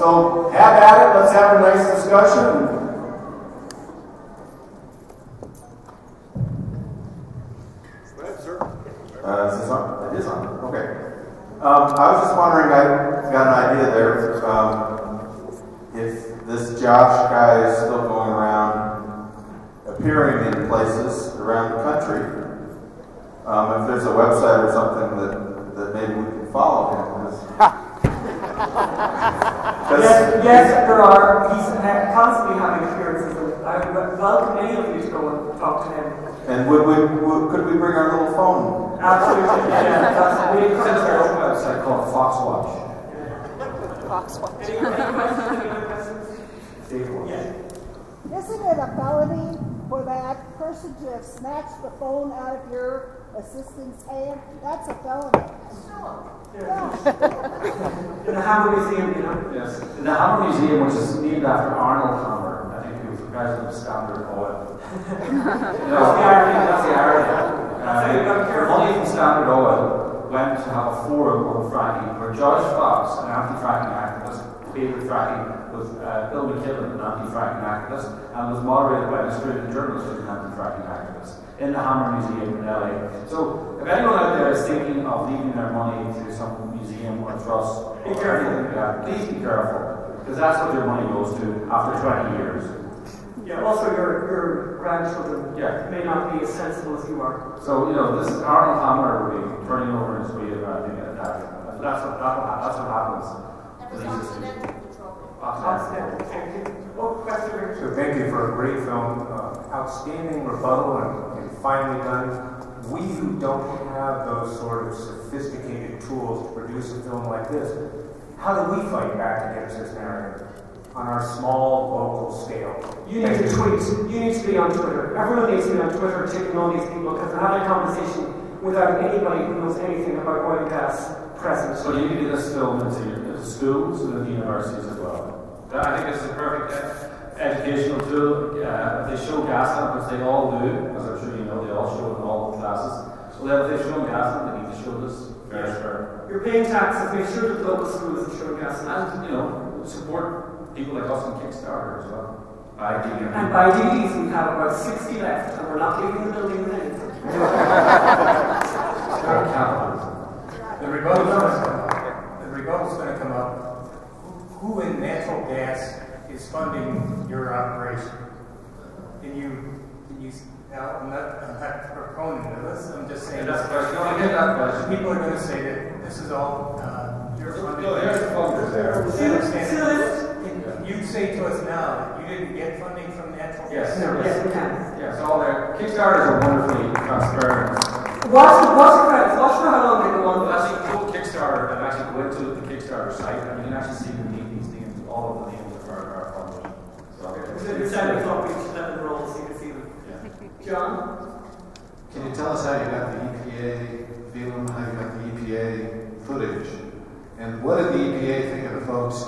So have at it. Let's have a nice discussion. Go ahead, sir. Is this on? It is on. Okay. I was just wondering, I got an idea there. If this Josh guy is still going around appearing in places around the country, if there's a website or something that maybe we can follow him. Yes, there are. He's constantly having appearances. I would welcome any of you to go and talk to him. And could we bring our little phone? Absolutely, yeah. That's There's our own website called Foxwatch. Foxwatch. Any questions? Yeah. Isn't it a felony for that person to have snatched the phone out of your assistant's hand? That's a felony. Yeah. In the Hammer Museum, you know? Yes. In the Hammer Museum, which is named after Arnold Hammer, I think he was the president of Standard Oil. That's the irony. The money from Standard Oil went to have a forum on fracking where Judge Fox, an anti-fracking activist, debated fracking with Bill McElhinney, an anti-fracking activist, and was moderated by an Australian journalist who's an anti-fracking activist in the Hammer Museum in LA. So if anyone out there is thinking of leaving their money to some museum or trust, be careful. Please be careful, because that's what your money goes to after 20 years. Yeah, also your grandchildren may not be as sensible as you are. So, this Arnold Hammer will be turning over his way of attack. That's what happens. So thank you for a great film, outstanding rebuttal, and finely done. We who don't have those sort of sophisticated tools to produce a film like this, how do we fight back against this narrative on our small local scale? You need to tweet. You need to be on Twitter. Everyone needs to be on Twitter taking on these people because they're having a conversation without anybody who knows anything about oil and gas present. So you need to get this film into schools and the universities as well. I think it's a perfect educational tool. If they show gas, which they all do, as I'm sure you know, they all show it in all the classes. So if they show gas, they need to show this very sure. You're paying taxes, make sure that the local schools are showing gas. And, support people like us on Kickstarter as well. And by DVDs, we have about 60 left, and we're not leaving the building with anything. The rebuttal's going to come up. Who in natural gas is funding your operation? Can you now, I'm not a proponent of this, I'm just saying that's the question. People are going to say that this is all your funding. There's the funders there. You say to us now that you didn't get funding from natural gas. Yes, we can. Yes, all there. Kickstarters are wonderfully transparent. Watch for how long they go on. Well, actually, go to Kickstarter and actually go into the Kickstarter site, and you can actually see these names, all of the names of our funders. So, it's at the top, we should let them roll so you can see them. Yeah. John? Can you tell us how you got the EPA, Phelim, how you got the EPA footage? And what did the EPA think of the folks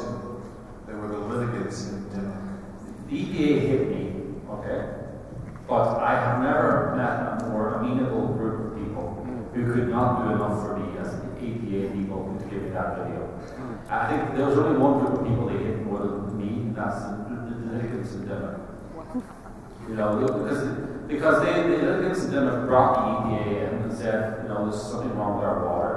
that were the litigants in Denmark? The EPA hit me, okay? But I have never met a more amenable group of people who could not do enough for me as the EPA people who gave me that video. I think there was only one group of people they hit more than me, and that's the litigants in Denmark. Because the litigants in Denmark brought the EPA in and said, there's something wrong with our water.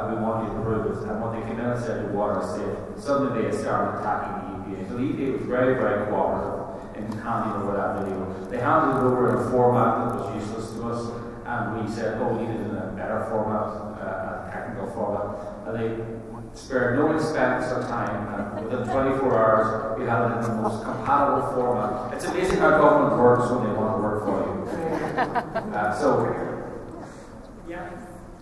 We want you to prove it. And when they came in and said the water is safe, suddenly they started attacking the EPA. So the EPA was very, very cooperative in handing over that video. They handed it over in a format that was useless to us, and we said, we need it in a better format, a technical format. And they spared no expense or time, and within 24 hours, we had it in the most compatible format. It's amazing how government works when they want to work for you.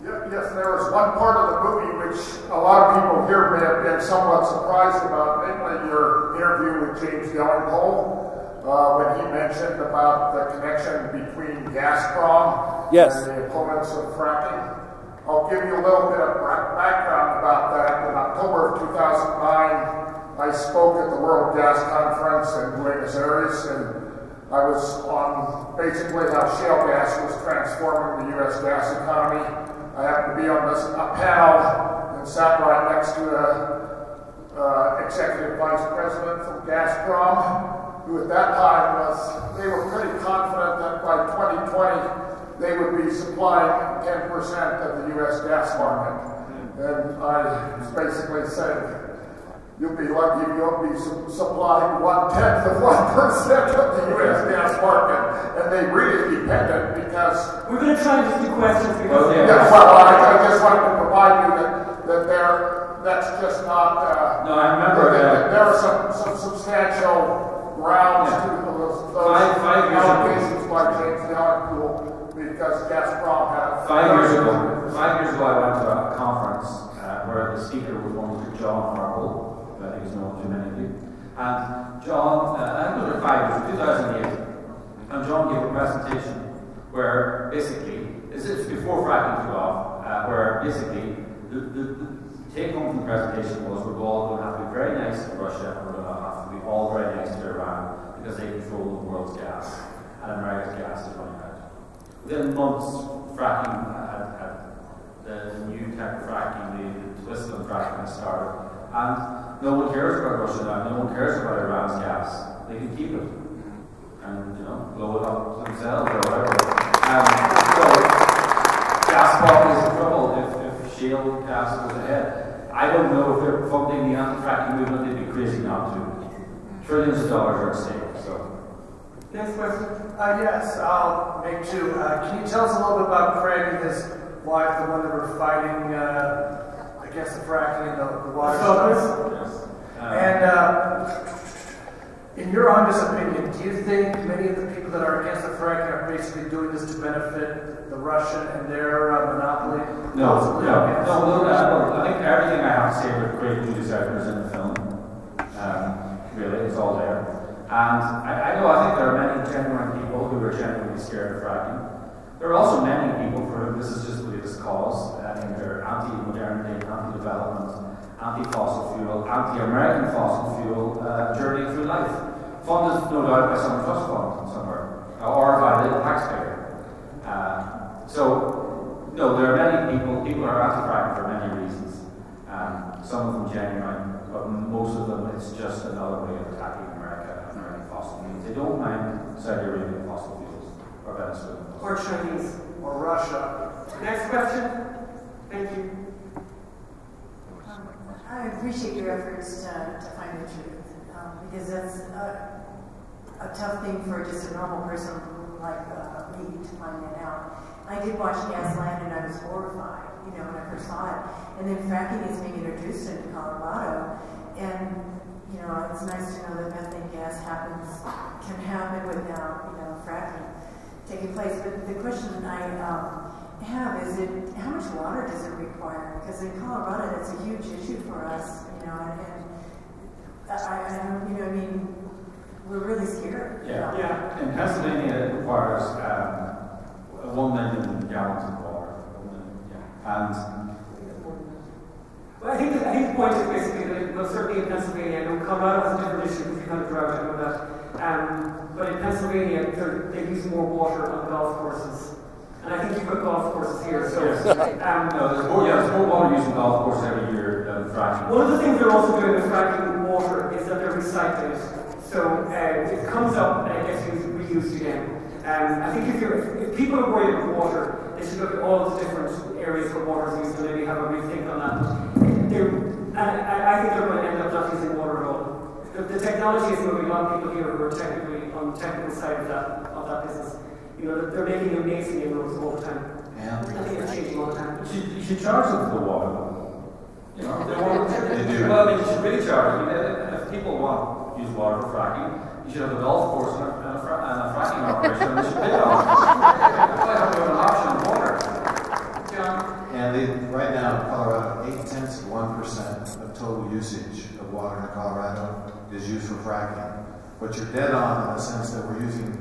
Yes, there was one part of the movie which a lot of people here may have been somewhat surprised about, namely your interview with James Delingpole, when he mentioned about the connection between Gazprom and the opponents of fracking. I'll give you a little bit of background about that. In October of 2009, I spoke at the World Gas Conference in Buenos Aires, and I was on basically how shale gas was transforming the U.S. gas economy. I happened to be on a panel and sat right next to executive vice president from Gazprom, who at that time they were pretty confident that by 2020 they would be supplying 10% of the U.S. gas market. And I basically said, you'll be lucky if you'll be supplying 1/10 of 1% of the U.S. gas market. And they really depended because... We're going to try and just do questions because... I just wanted to provide you that that's just not... no, I remember... there are some substantial grounds to those allegations by James Dellenpool because Gazprom had... 5 years ago, I went to a conference where the speaker was one Mr. John Marble, who I think is known to many of you. And John, I think it was 5 years, 2008, and John gave a presentation where basically, it's before fracking took off, where basically the take home from the presentation was we're all going to have to be very nice to Russia, and we're going to have to be all very nice to Iran because they control the world's gas, and America's gas is running out. Within months, fracking the new type of fracking, the twisted fracking has started, and no one cares about Russia now, no one cares about Iran's gas. They can keep it and blow it up themselves or whatever. So Gazprom is in trouble if shale gas goes ahead. I don't know if they're funding the anti-fracking movement. They'd be crazy not to. Trillions of dollars are at stake. So. Next question. Yes, I'll make two. Can you tell us a little bit about Craig and his wife, the one that were fighting against the fracking and the water stuff? And in your honest opinion, do you think many of the people that are against the fracking are basically doing this to benefit the Russian and their monopoly? No. I think everything I have to say about Craig Judy's is in the film. Really, it's all there. And I think there are many genuine people who are genuinely scared of fracking. There are also many people for whom this is just the latest cause. I think they're anti-modernity, anti-development, anti-fossil fuel, anti-American fossil fuel journey through life. Funded, no doubt, by some trust fund somewhere, or by the taxpayer. No, there are many people are anti-fracking for many reasons. Some of them genuine, but most of them it's just another way of attacking America and American fossil fuels. They don't mind Saudi Arabian fossil fuels, or Venezuela. Or Chinese. Or Russia. Next question. Thank you. I appreciate your efforts to find the truth, because that's a tough thing for just a normal person like me to find that out. I did watch Gasland and I was horrified, when I first saw it. And then fracking is being introduced into Colorado, and it's nice to know that methane gas can happen without fracking taking place. But the question I have is how much water does it require? Because in Colorado, that's a huge issue for us, we're really scared. Yeah. In Pennsylvania, it requires 1 million gallons of water. I think the point is basically that, certainly in Pennsylvania, I know Colorado has a different issue because we've had a drought, I know that. But in Pennsylvania, they use more water on golf courses. And I think you've got golf courses here, so... Yes. There's more water used in golf courses every year than fracking. One of the things they're also doing with fracking water is that they're recycling it. So it comes up and it gets reused again. I think if people are worried about water, they should look at all the different areas where water is used and maybe have a rethink on that. I think they're going to end up not using water at all. The technology is moving on. People here who are technically on the technical side of that business, they're making amazing inroads all the time. Yeah. I think it's changing all the time. You should charge them for the water. They do. Well, you should really charge. If people want to use water for fracking, you should have a golf course and a fracking operation, and they should pay on it. Why have an option of water? And right now, Colorado, 0.8% of total usage of water in Colorado is used for fracking. But you're dead on in the sense that we're using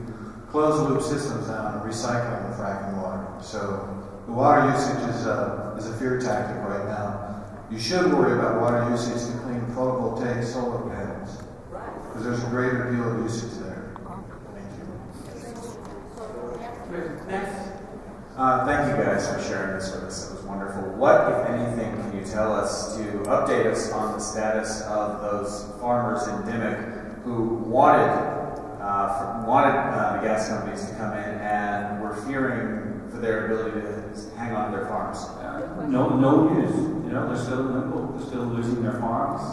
closed-loop systems now and recycling the fracking water. So the water usage is a fear tactic right now. You should worry about water usage to clean photovoltaic solar panels, because there's a greater deal of usage there. Thank you. Next. Thank you, guys. guys for sharing this with us. It was wonderful. What, if anything, can you tell us to update us on the status of those farmers in Dimmock who wanted the gas companies to come in and were fearing for their ability to hang on to their farms? No news. You know, they're still in limbo. They're still losing their farms.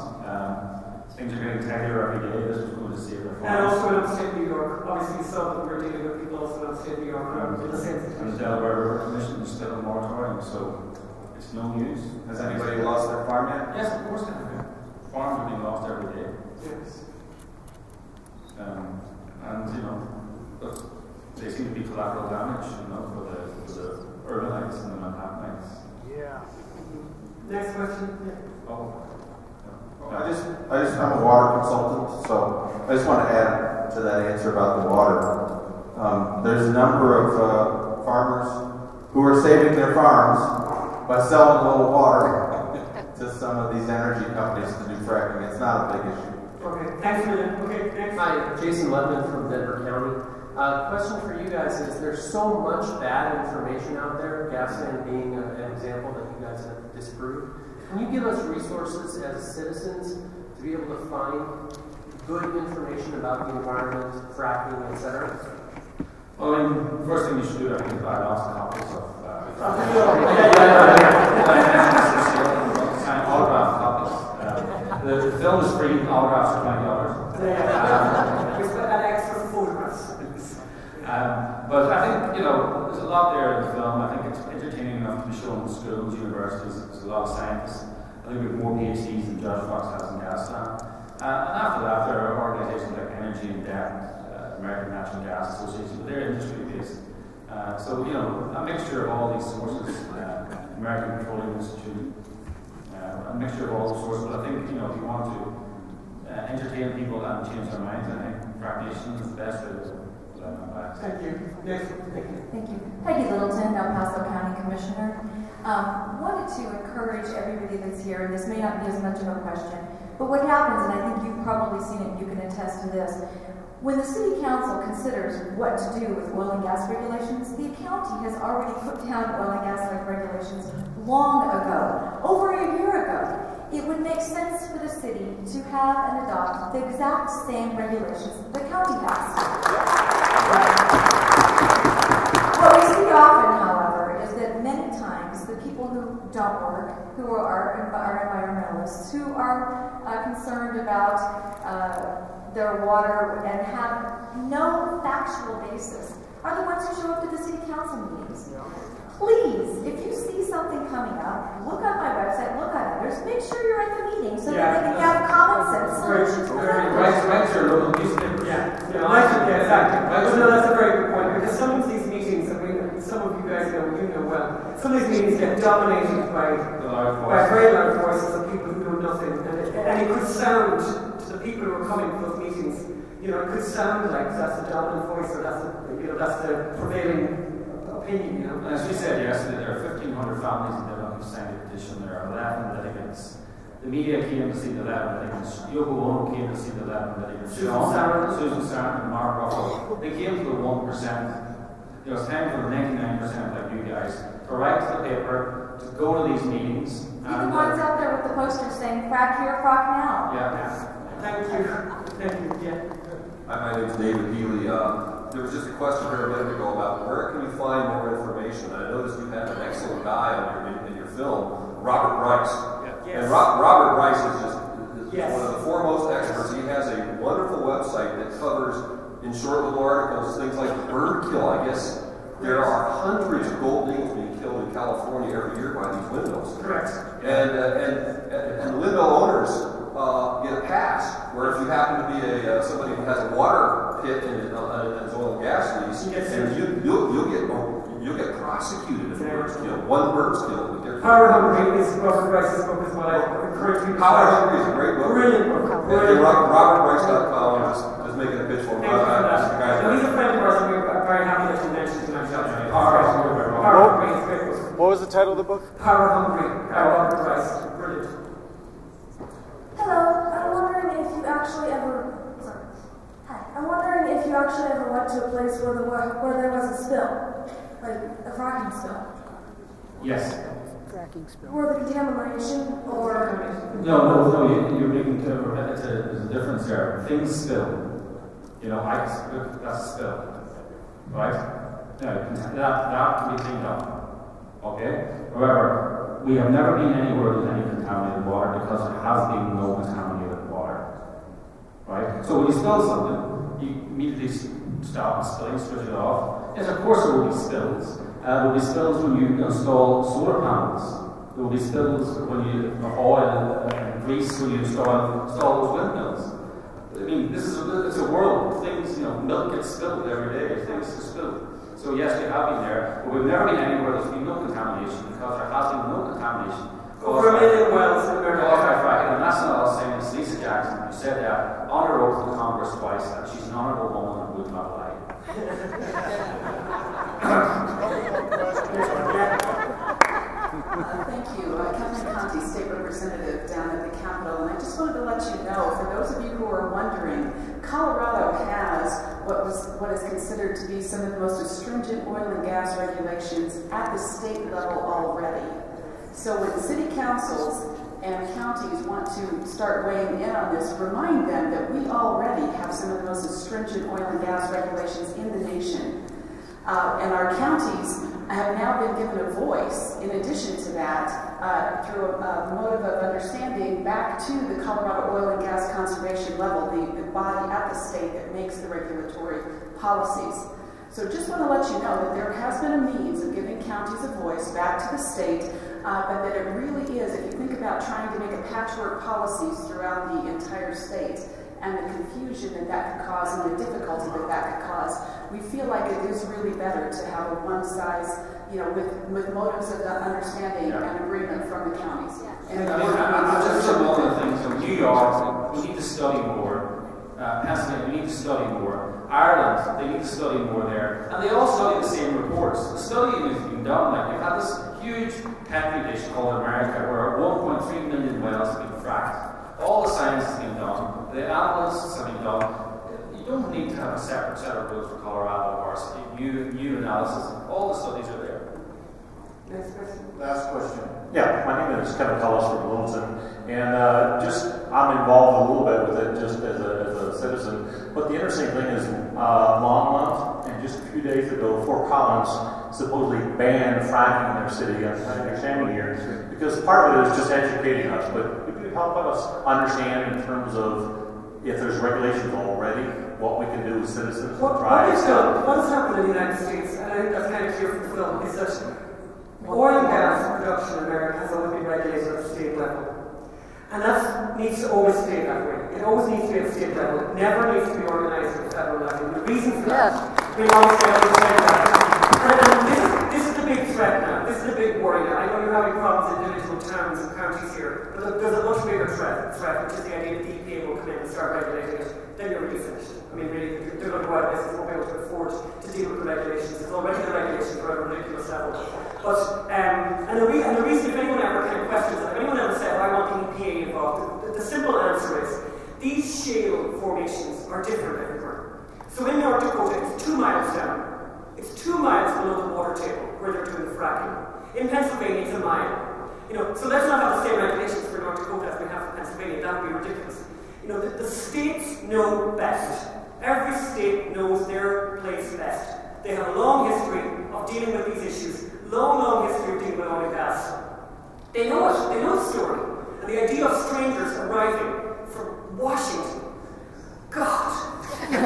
Things are getting tighter every day. This is going to save their farms. And also in upstate New York, obviously some of them we're dealing with people also in upstate New York in the same situation. And the Delaware River Commission is still a moratorium, so it's no news. Has anybody lost their farm yet? Yes, of course they have. Farms are being lost every day. Yes. And you know, they seem to be collateral damage, you know, for the urbanites and the Manhattanites. Yeah. Next question. Yeah. Oh. I'm a water consultant, so I just want to add to that answer about the water. There's a number of farmers who are saving their farms by selling a little water to some of these energy companies to do fracking. It's not a big issue. Okay, thanks for that. Okay, next. Hi, Jason Ledman from Denver County. Question for you guys is, there's so much bad information out there, gas sand being an example that you guys have disproved. Can you give us resources as citizens to be able to find good information about the environment, fracking, etc.? Well, I mean, first thing you should do, I think, is buy lots of copies of autograph copies. The film is free, autographs are $20. We've got that extra photographs. But I think, you know, there's a lot there in the film. I think it's entertaining enough to be shown in schools, universities. There's a lot of science. I think we have more PhDs than Judge Fox has in Gaston. And after that, there are organizations like Energy and Debt, American Natural Gas Association, but they're industry-based. So, you know, a mixture of all these sources, American Petroleum Institute, a mixture of all those sources. But I think, you know, if you want to entertain people and change their minds, I think Fracknation is the best way to Thank you. Next. Thank you. Peggy Littleton, El Paso County Commissioner. Wanted to encourage everybody that's here, and this may not be as much of a question, but what happens, and I think you've probably seen it, you can attest to this, when the City Council considers what to do with oil and gas regulations, the county has already put down oil and gas regulations long ago, over a year ago. It would make sense for the city to have and adopt the exact same regulations the county has. What we see often, however, is that many times the people who don't work, who are environmentalists, who are concerned about their water and have no factual basis, are the ones who show up to the city council meetings. Please, if you see something coming up, look on my website, look on others, make sure you're at the meeting so that they can have common sense solutions. Write your local newspaper. Exactly. No, that's a very good point, because some of these meetings, some of you guys know, you know well, some of these meetings get dominated by very loud voices of people who know nothing, and it could sound to the people who are coming to those meetings, you know, it could sound like that's the dominant voice, or that's the prevailing opinion, you know. As we said yesterday, there are 1,500 families in Devon who signed a petition. There are 11 litigants. The media came to see the 11 litigants. Yoko Ono came to see the 11 litigants. Susan Sarandon, and Mark Ruffalo. They came to the 1%. You know, it's time for the 99% like you guys to write to the paper, to go to these meetings. Even ones out there with the posters saying, frack here, frack now. Yeah. Thank you. Yeah. Hi, my name is David Healy. There was just a question here a minute ago about where can you find more information. I noticed you have an excellent guy in your film, Robert Bryce. Yes. And Robert Bryce is one of the foremost experts. He has a wonderful website that covers, in short little articles, things like bird kill. I guess there are hundreds of gold eagles being killed in California every year by these windmills. Correct. And the windmill owners get a pass, where if you happen to be somebody who has a water pit in his oil and gas lease, and you'll get prosecuted if the bird's killed. One bird's killed. Power Hungry is Robert Bryce's book as well. I encourage you to Power Hungry is a great book. Brilliant book. RobertBryce.com. Just making a pitch for him. He's a friend of ours, and we're very happy that you mentioned him. Power Hungry is a great book. What was the title of the book? Power Hungry by Robert Bryce. Brilliant. Hello, I'm wondering if you actually ever. Hi, I'm wondering if you actually ever went to a place where there was a spill, like a fracking spill. Yes. Or the contamination, or... No, you're making there's a difference there. Things spill. Ice, that's a spill. Right? Now, that can be cleaned up. Okay? However, we have never been anywhere with any contaminated water because there has been no contaminated water. Right? So when you spill something, you immediately stop spilling, switch it off. Yes, of course there will be spills. There will be spills when you install solar panels. There will be spills when you oil and grease when you install those windmills. I mean, it's a world. Things, milk gets spilled every day. Things are spilled. So yes, we have been there, but we've never been anywhere there's been no contamination because there has been no contamination. Over a million wells in America. And that's not us saying, it's Lisa Jackson who said that on her oath to Congress twice, and she's an honourable woman and would not lie. Thank you. Kathleen Conti, State Representative down at the Capitol, and I just wanted to let you know, for those of you who are wondering, Colorado has what is considered to be some of the most stringent oil and gas regulations at the state level already. So when city councils and counties want to start weighing in on this, remind them that we already have some of the most stringent oil and gas regulations in the nation. And our counties have now been given a voice, in addition to that, through a motive of understanding back to the Colorado Oil and Gas Conservation level, the body at the state that makes the regulatory policies. So just want to let you know that there has been a means of giving counties a voice back to the state, but that it really is, if you think about trying to make a patchwork policies throughout the entire state, and the confusion that could cause and the difficulty that could cause, we feel like it is really better to have a one size, with motives of understanding and agreement from the counties. And just some other things. So New York, we need to study more. Pennsylvania, we need to study more. Ireland, they need to study more there. And they all study the same reports. The studying is being done. Like, we've had this huge petri dish called America, where 1.3 million wells have been fracked. All the science has been done. The analysts have been done. You don't need to have a separate set of rules for Colorado or new analysis. All the studies are there. Next question. Last question. Yeah, my name is Kevin Cullis from Littleton, and I'm involved a little bit with it just as a citizen. But the interesting thing is, Longmont, and just a few days ago, Fort Collins supposedly banned fracking in their city. I'm understanding here because part of it is just educating us, but if you help us understand in terms of if there's regulations already, what we can do as citizens to try. What has happened in the United States, and I think that's kind of clear from the film, is that oil and gas production in America has always been regulated at the state level. And that needs to always stay that way. It always needs to be at the state level. It never needs to be organised at the federal level. And the reason for that, we always say at the state level. And this is the big threat now. This is the big worry now. I know you're having problems in individual towns and counties here, but there's a much bigger threat, which is the idea that the EPA will come in and start regulating it. Then you're really finished. I mean, really, they're going to go out of business, won't be able to afford to deal with the regulations. It's already the regulations are at a ridiculous level. But, and the reason, if anyone ever kind of questions it, if anyone ever said, I want the EPA involved, the simple answer is, these shale formations are different everywhere. So in North Dakota, it's 2 miles down. It's 2 miles below the water table where they're doing the fracking. In Pennsylvania, it's a mile. So let's not have the same regulations for North Dakota as we have for Pennsylvania. That would be ridiculous. The states know best. Every state knows their place best. They have a long history of dealing with these issues. Long history of dealing with oil and gas. They know it. They know the story. And the idea of strangers arriving from Washington, God, really,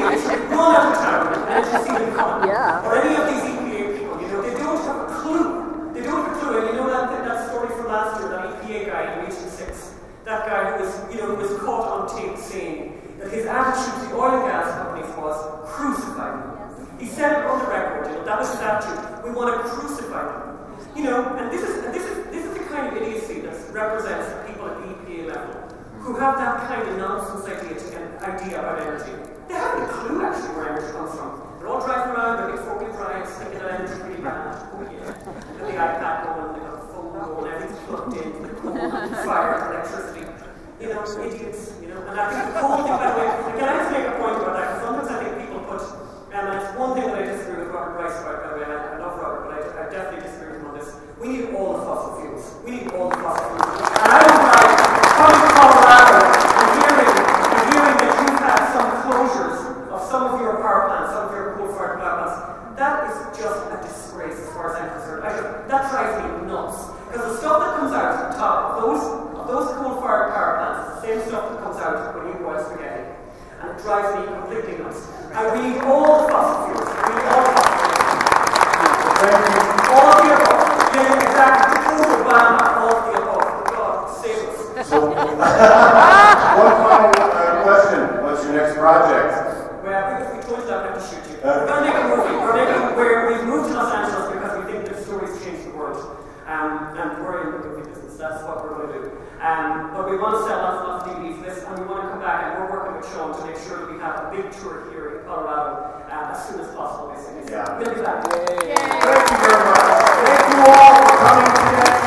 they should run out of town and just see them come. Or any of these EPA people, they don't have a clue. They don't have a clue. And you know that story from last year, that EPA guy in Region 6, that guy who was caught on tape saying that his attitude to the oil and gas companies was crucify them. He said it on the record, that was his attitude. We want to crucify them. And this is the kind of idiocy that represents the people at the EPA level who have that kind of nonsense idea about energy. They haven't a clue actually where energy comes from. They're all driving around their big 4-wheel drives thinking that energy's really bad. Oh yeah. And the iPad going, they got a phone going, everything's plugged in, fire, electricity. Idiots, And I think the whole thing, by the way, again, I have to make a point about that, because sometimes I think people put, and it's one thing that I disagree with Robert Rice about, by the way, I love Robert, but I definitely out when you boil spaghetti. And it drives me completely nuts. We need all the fossil fuels. We need all the fossil fuels. All of the above. Yeah, exactly. Quote Obama, all of the above. God, save us. So, one final question. What's your next project? Well, if we told you that, we'd have to shoot you. We're going to make a movie. We've moved to Los Angeles because we think that stories change the world. And we're in the movie business. That's what we're going to do. But we want to sell lots and lots of DVDs for this, and we want to come back, and we're working with Sean to make sure that we have a big tour here in Colorado as soon as possible, basically. So we'll be back. Thank you very much. Thank you all for coming today.